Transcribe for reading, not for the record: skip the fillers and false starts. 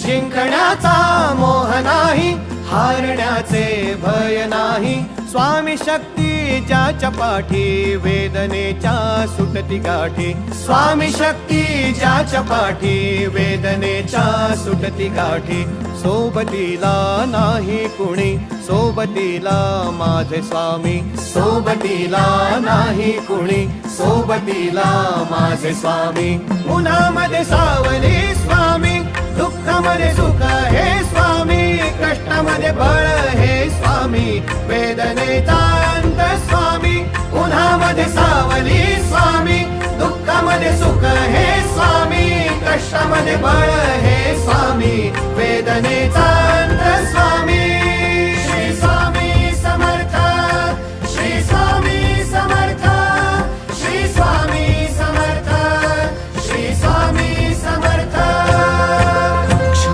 जिंकण्याचा मोह नाही, हारण्याचे भय नाही. स्वामी शक्ती ज्याच्या पाठी, वेदनेच्या सुटती गाठी. स्वामी शक्ती ज्याच्या पाठी, वेदनेच्या सुटती गाठी. सोबतीला नाही कुणी, सोबतीला माझे स्वामी. सोबतीला नाही कुणी, सोबतीला माझे स्वामी. उन्हामध्ये सावली स्वामी, दुःखामध्ये सुख हे स्वामी. कष्टामध्ये बळ हे स्वामी, वेदनेचा अंत स्वामी. उन्हामध्ये सावली स्वामी, दुःखामध्ये सुख हे स्वामी. कष्टामध्ये बळ हे स्वामी,